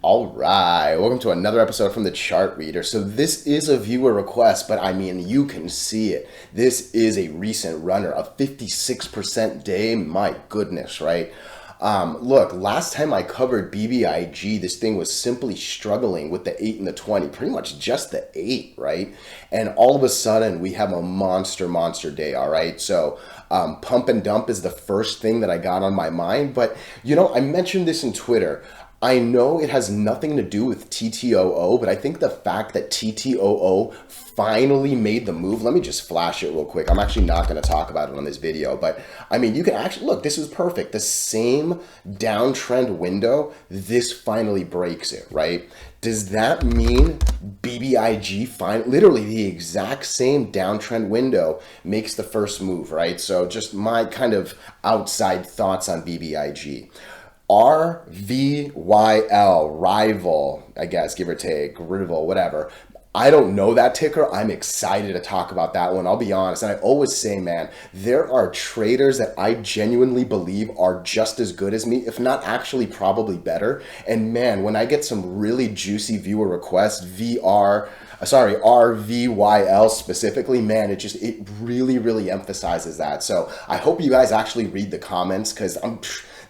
All right, welcome to another episode from the Chart Reader. So this is a viewer request, but I mean, you can see it. This is a recent runner, a 56% day. My goodness, right? Look, last time I covered BBIG, this thing was simply struggling with the 8 and the 20, pretty much just the 8, right? And all of a sudden, we have a monster day, all right? So pump and dump is the first thing that I got on my mind. But, you know, I mentioned this in Twitter. I know it has nothing to do with TTOO, but I think the fact that TTOO finally made the move, let me just flash it real quick. I'm actually not going to talk about it on this video, but I mean, you can actually, look, this is perfect. The same downtrend window, this finally breaks it, right? Does that mean BBIG literally the exact same downtrend window makes the first move, right? So just my kind of outside thoughts on BBIG. RVYL, ryvyl, I guess, give or take, ryvyl, whatever. I don't know that ticker. I'm excited to talk about that one. I'll be honest. And I always say, man, there are traders that I genuinely believe are just as good as me, if not actually probably better. And man, when I get some really juicy viewer requests, RVYL specifically, man, it really emphasizes that. So I hope you guys actually read the comments, because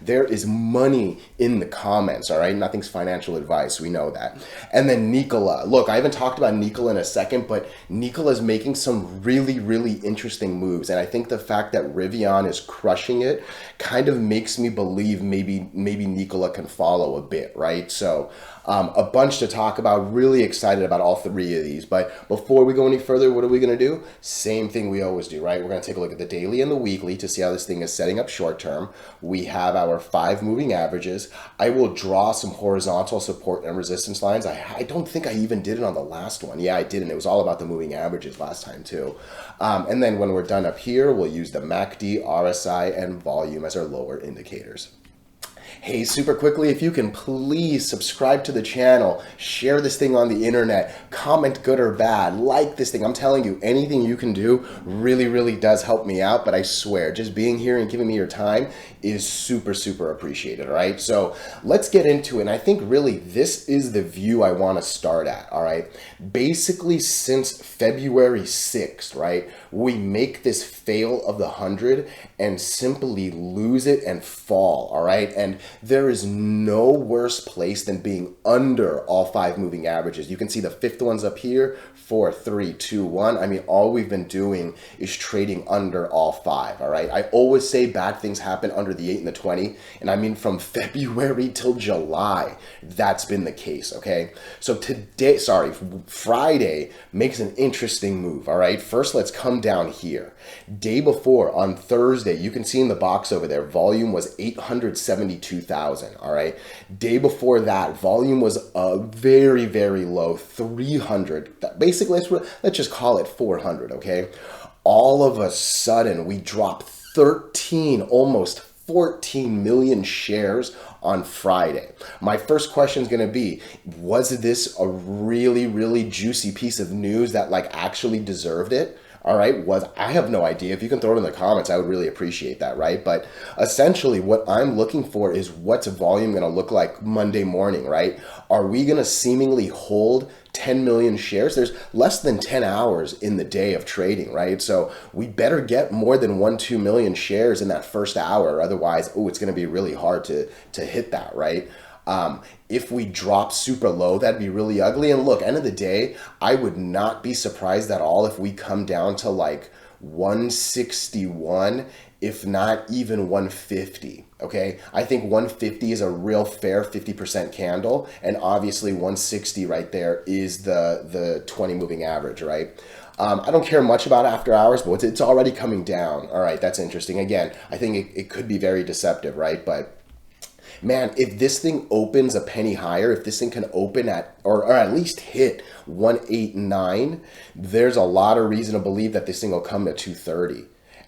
there is money in the comments, all right? Nothing's financial advice, we know that. And then Nikola. Look, I haven't talked about Nikola in a second, but Nikola is making some really interesting moves. And I think the fact that Rivian is crushing it kind of makes me believe maybe Nikola can follow a bit, right? So a bunch to talk about. Really excited about all three of these. But before we go any further, what are we going to do? Same thing we always do, right? We're going to take a look at the daily and the weekly to see how this thing is setting up short term. We have our 5 moving averages. I will draw some horizontal support and resistance lines. I don't think I even did it on the last one. Yeah, I didn't. It was all about the moving averages last time too. And then when we're done up here, we'll use the MACD, RSI, and volume as our lower indicators. Hey, super quickly, if you can please subscribe to the channel, share this thing on the internet, comment good or bad, like this thing. I'm telling you, anything you can do really does help me out. But I swear, just being here and giving me your time is super appreciated, all right? So let's get into it. And I think really this is the view I want to start at, all right? Basically, since February 6th, right, we make this fail of the 100 and simply lose it and fall, all right? And there is no worse place than being under all 5 moving averages. You can see the 5th one's up here, 4, 3, 2, 1. I mean, all we've been doing is trading under all 5, all right? I always say bad things happen under the 8 and the 20, and I mean from February till July, that's been the case, okay? So Friday makes an interesting move, all right? First, let's come down here. Day before, on Thursday, you can see in the box over there, volume was 872,000, all right? Day before that, volume was a very low 300. Basically, let's just call it 400, okay? All of a sudden, we dropped 13, almost 14 million shares on Friday. My first question is going to be, was this a really juicy piece of news that like actually deserved it? All right, I have no idea. If you can throw it in the comments, I would really appreciate that, right? But essentially what I'm looking for is what's volume going to look like Monday morning, right? Are we going to seemingly hold 10 million shares? There's less than 10 hours in the day of trading, right? So we better get more than 2 million shares in that first hour. Otherwise, it's going to be really hard to hit that, right? If we drop super low, that'd be really ugly. And look, end of the day, I would not be surprised at all if we come down to like 161, if not even 150, okay? I think 150 is a real fair 50% candle, and obviously 160 right there is the 20 moving average, right? I don't care much about after hours, but it's already coming down. All right, that's interesting. Again, I think it could be very deceptive, right? But man, if this thing opens a penny higher, if this thing can open at, or at least hit 189, there's a lot of reason to believe that this thing will come to 230.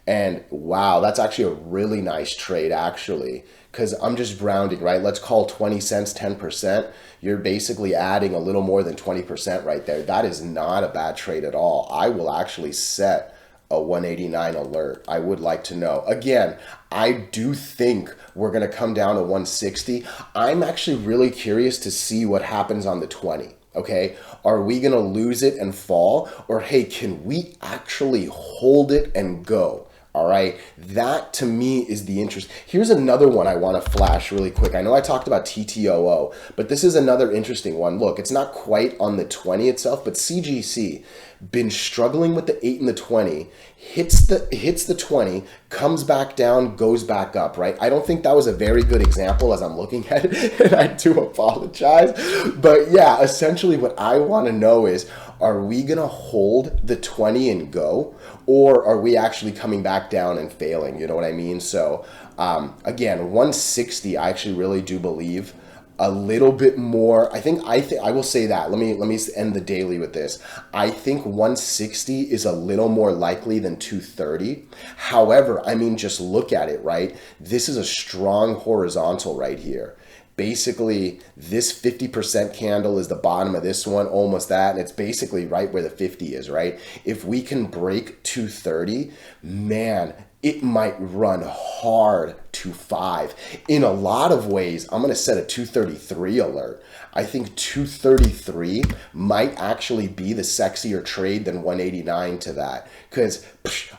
And wow, that's actually a really nice trade actually, because I'm just rounding, right? Let's call 20 cents 10%. You're basically adding a little more than 20% right there. That is not a bad trade at all. I will actually set a 189 alert. I would like to know. Again, I do think we're going to come down to 160. I'm actually really curious to see what happens on the 20. Okay, are we going to lose it and fall? Or hey, can we actually hold it and go? All right, that to me is the interest. Here's another one I want to flash really quick. I know I talked about TTOO, but this is another interesting one. Look, it's not quite on the 20 itself, but CGC been struggling with the 8 and the 20, hits the 20, comes back down, goes back up, right? I don't think that was a very good example as I'm looking at it, and I do apologize. But yeah, essentially what I want to know is, are we going to hold the 20 and go, or are we actually coming back down and failing? You know what I mean? So again, 160, I actually really do believe a little bit more. I think I will say that. Let me end the daily with this. I think 160 is a little more likely than 230. However, I mean, just look at it, right? This is a strong horizontal right here. Basically, this 50% candle is the bottom of this one, almost that, and it's basically right where the 50 is, right? If we can break 230, man, it might run hard to 5. In a lot of ways, I'm going to set a 233 alert. I think 233 might actually be the sexier trade than 189 to that, because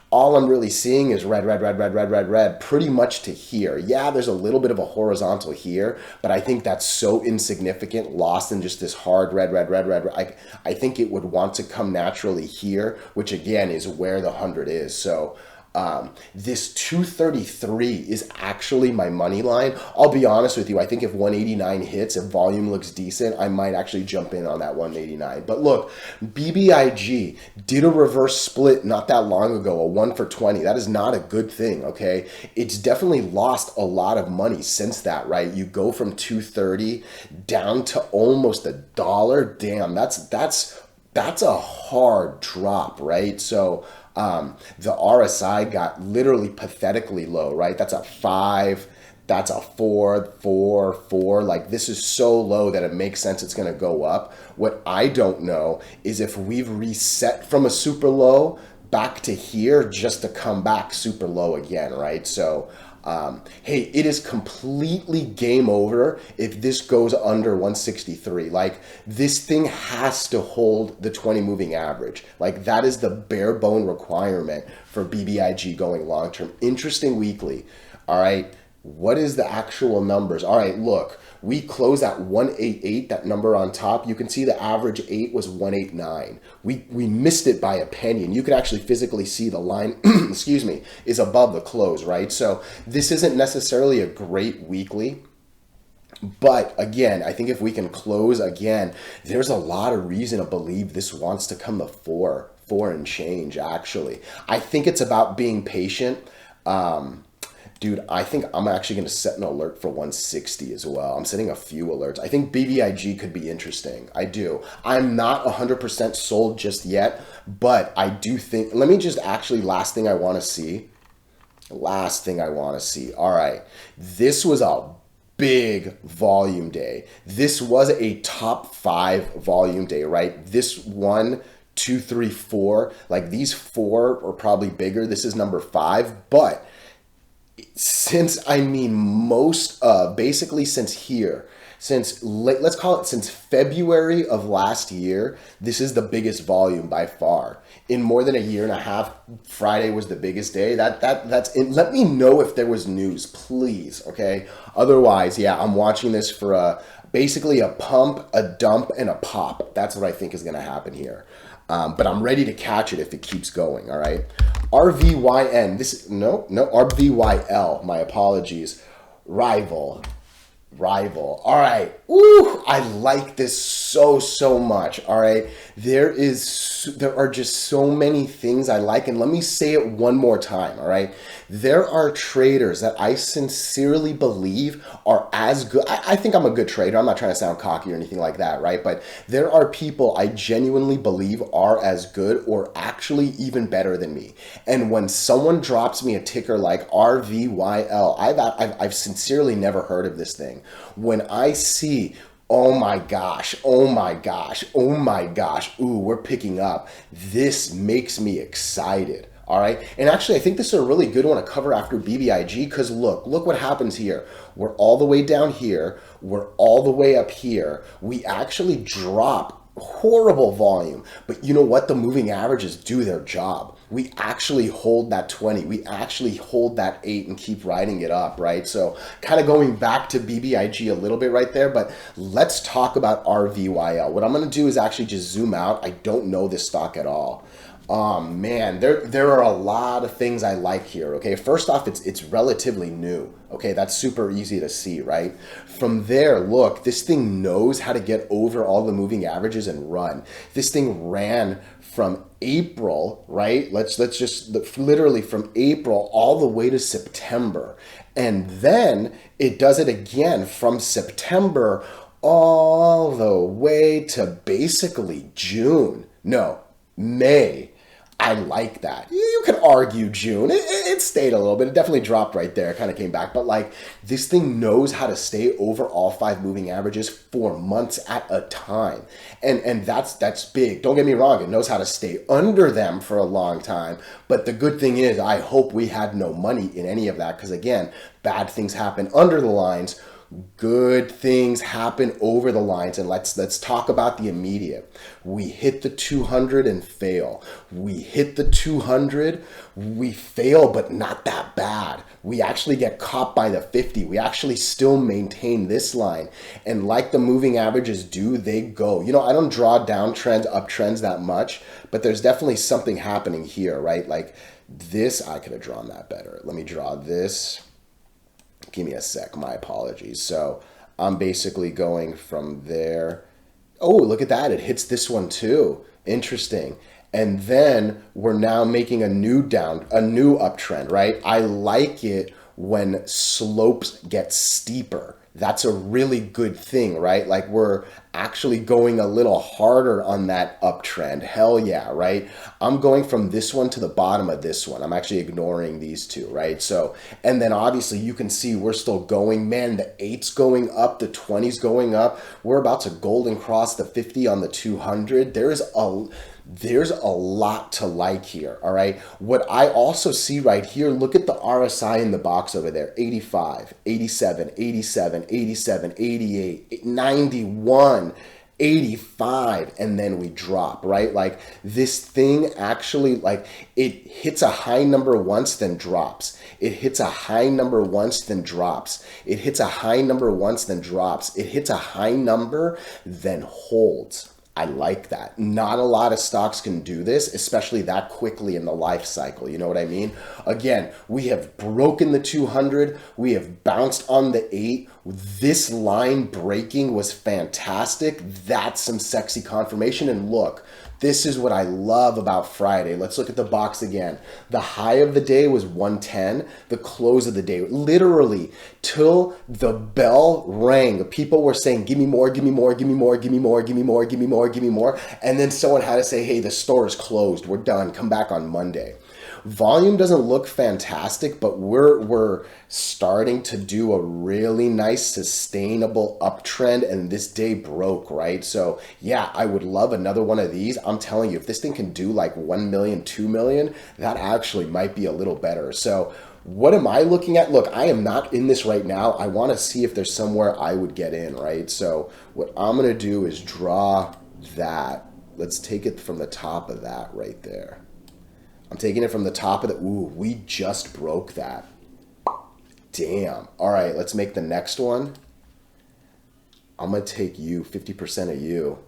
all I'm really seeing is red, red, red, red, red, red, red, pretty much to here. Yeah, there's a little bit of a horizontal here, but I think that's so insignificant, lost in just this hard red, red, red, red. I think it would want to come naturally here, which again is where the 100 is. So this 233 is actually my money line. I'll be honest with you. I think if 189 hits, if volume looks decent, I might actually jump in on that 189. But look, BBIG did a reverse split not that long ago, a 1 for 20. That is not a good thing, okay? It's definitely lost a lot of money since that, right? You go from 230 down to almost $1. Damn, that's a hard drop, right? So the RSI got literally pathetically low, right? That's a 5, that's a 4, 4, 4. Like, this is so low that it makes sense it's going to go up. What I don't know is if we've reset from a super low back to here just to come back super low again, right? So hey, it is completely game over if this goes under 163. Like, this thing has to hold the 20 moving average. Like, that is the bare bone requirement for BBIG going long term. Interesting weekly. All right, what is the actual numbers? All right, look, we close at 188, that number on top. You can see the average 8 was 189. We missed it by a penny, and you can actually physically see the line, excuse me, is above the close, right? So this isn't necessarily a great weekly. But again, I think if we can close again, there's a lot of reason to believe this wants to come to 4 and change, actually. I think it's about being patient. Dude, I think I'm actually going to set an alert for 160 as well. I'm setting a few alerts. I think BBIG could be interesting. I do. I'm not 100% sold just yet, but I do think, let me just actually, last thing I want to see. All right. This was a big volume day. This was a top 5 volume day, right? This 1, 2, 3, 4, like these 4 are probably bigger. This is number 5, but since, I mean, most of, basically since here, let's call it since February of last year, this is the biggest volume by far. In more than a year and a half, Friday was the biggest day. That's it. Let me know if there was news, please, okay? Otherwise, yeah, I'm watching this for basically a pump, a dump, and a pop. That's what I think is going to happen here. But I'm ready to catch it if it keeps going, all right? RVYN, RVYL, my apologies. Ryvyl. All right. Ooh, I like this so much. All right. There are just so many things I like. And let me say it one more time. All right. There are traders that I sincerely believe are as good. I think I'm a good trader. I'm not trying to sound cocky or anything like that. Right. But there are people I genuinely believe are as good or actually even better than me. And when someone drops me a ticker like RVYL, I've sincerely never heard of this thing. When I see, oh my gosh, ooh, we're picking up, this makes me excited. All right. And actually, I think this is a really good one to cover after BBIG because look what happens here. We're all the way down here. We're all the way up here. We actually drop horrible volume. But you know what? The moving averages do their job. We actually hold that 20. We actually hold that 8 and keep riding it up, right? So kind of going back to BBIG a little bit right there, but let's talk about RVYL. What I'm going to do is actually just zoom out. I don't know this stock at all. Man, there are a lot of things I like here. Okay, first off, it's relatively new. Okay, that's super easy to see, right? From there, look, this thing knows how to get over all the moving averages and run. This thing ran from April, right? Let's just literally from April all the way to September, and then it does it again from September all the way to basically June. No, May. I like that. You can argue June. It stayed a little bit. It definitely dropped right there. It kind of came back. But like this thing knows how to stay over all 5 moving averages for months at a time. And that's big. Don't get me wrong. It knows how to stay under them for a long time. But the good thing is I hope we had no money in any of that because again, bad things happen under the lines. Good things happen over the lines, and let's talk about the immediate. We hit the 200 and fail. We hit the 200, we fail, but not that bad. We actually get caught by the 50. We actually still maintain this line, and like the moving averages do, they go. You know, I don't draw downtrends, uptrends that much, but there's definitely something happening here, right? Like this, I could have drawn that better. Let me draw this. Give me a sec, my apologies. So I'm basically going from there. Oh, look at that. It hits this one too. Interesting. And then we're now making a new uptrend, right? I like it when slopes get steeper. That's a really good thing, right? Like we're actually going a little harder on that uptrend. Hell yeah, right? I'm going from this one to the bottom of this one. I'm actually ignoring these two, right? So, and then obviously you can see we're still going. Man, the 8's going up, the 20's going up. We're about to golden cross the 50 on the 200. There's a lot to like here, all right? What I also see right here, look at the RSI in the box over there, 85, 87, 87, 87, 88, 91, 85, and then we drop, right? Like this thing actually, like it hits a high number once, then drops. It hits a high number once, then drops. It hits a high number once, then drops. It hits a high number, then holds. I like that. Not a lot of stocks can do this, especially that quickly in the life cycle. You know what I mean? Again, we have broken the 200. We have bounced on the 8. This line breaking was fantastic. That's some sexy confirmation. And look, this is what I love about Friday. Let's look at the box again. The high of the day was 110. The close of the day, literally till the bell rang, people were saying, give me more, give me more, give me more, give me more, give me more, give me more, give me more. And then someone had to say, hey, the store is closed. We're done. Come back on Monday. Volume doesn't look fantastic, but we're starting to do a really nice sustainable uptrend, and this day broke, right? So yeah, I would love another one of these. I'm telling you, if this thing can do like 1 million, 2 million, that actually might be a little better. So what am I looking at? Look, I am not in this right now. I want to see if there's somewhere I would get in, right? So what I'm going to do is draw that. Let's take it from the top of that right there. I'm taking it from the top of the, ooh, we just broke that. Damn. All right, let's make the next one. I'm going to take you, 50% of you.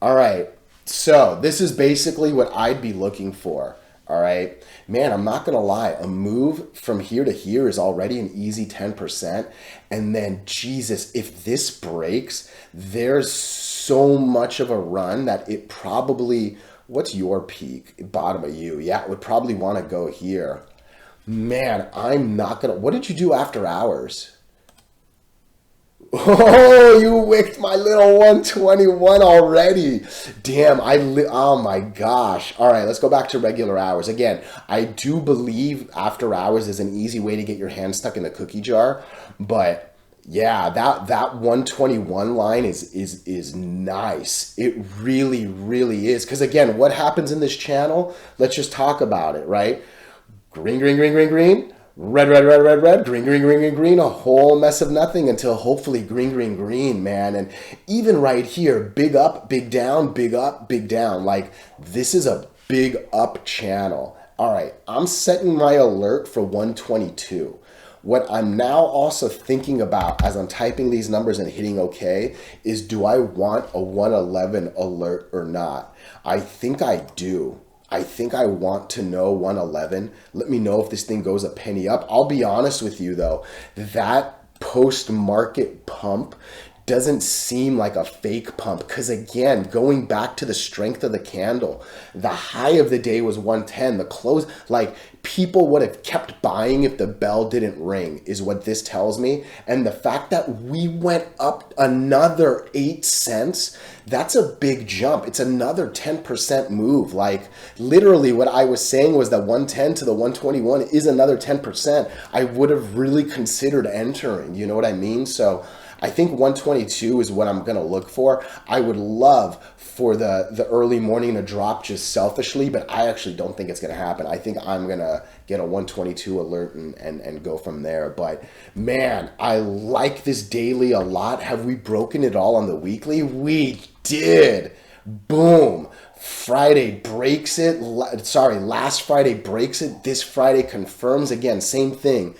All right, so this is basically what I'd be looking for. All right, man, I'm not going to lie. A move from here to here is already an easy 10%. And then, Jesus, if this breaks, there's so much of a run that it probably, what's your peak? Bottom of you. Yeah, it would probably want to go here. Man, I'm not going to, what did you do after hours? Oh, you wicked my little 121 already. Damn, oh my gosh. All right, let's go back to regular hours. Again, I do believe after hours is an easy way to get your hand stuck in the cookie jar. But yeah, that 121 line is nice. It really, really is. Because again, what happens in this channel? Let's just talk about it, right? green, green, green, green, green, red, red, red, red, red, green, green, green, green, green, a whole mess of nothing until hopefully green, green, green, man. And even right here, big up, big down, big up, big down. Like, this is a big up channel. All right, I'm setting my alert for 122. What I'm now also thinking about as I'm typing these numbers and hitting OK is, do I want a 111 alert or not? I think I do. I think I want to know 111. Let me know if this thing goes a penny up. I'll be honest with you though, that post-market pump doesn't seem like a fake pump, because again, going back to the strength of the candle, the high of the day was 110. The close, like, people would have kept buying if the bell didn't ring, is what this tells me. And the fact that we went up another 8 cents, that's a big jump. It's another 10% move. Like, literally what I was saying was that 110 to the 121 is another 10%. I would have really considered entering, you know what I mean? So I think 122 is what I'm going to look for. I would love for the early morning to drop just selfishly, but I actually don't think it's going to happen. I think I'm going to get a 122 alert and go from there. But man, I like this daily a lot. Have we broken it all on the weekly? We did. Boom. Friday breaks it. Last Friday breaks it. This Friday confirms again. Same thing.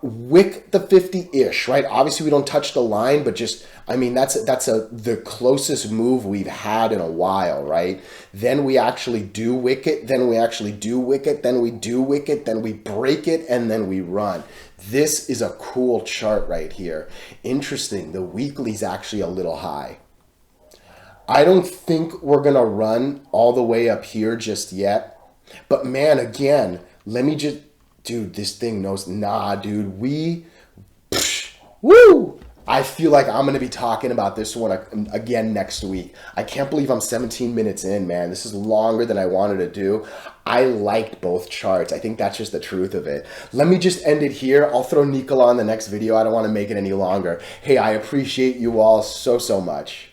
Wick the 50-ish, right? Obviously we don't touch the line, but just, I mean, that's the closest move we've had in a while, right? Then we actually do wick it, then we actually do wick it, then we do wick it, then we break it, and then we run. This is a cool chart right here. Interesting, the weekly's actually a little high. I don't think we're gonna run all the way up here just yet, but man, again, let me just, dude, this thing knows, nah, dude, woo! I feel like I'm going to be talking about this one again next week. I can't believe I'm 17 minutes in, man. This is longer than I wanted to do. I liked both charts. I think that's just the truth of it. Let me just end it here. I'll throw Nicola on the next video. I don't want to make it any longer. Hey, I appreciate you all so, so much.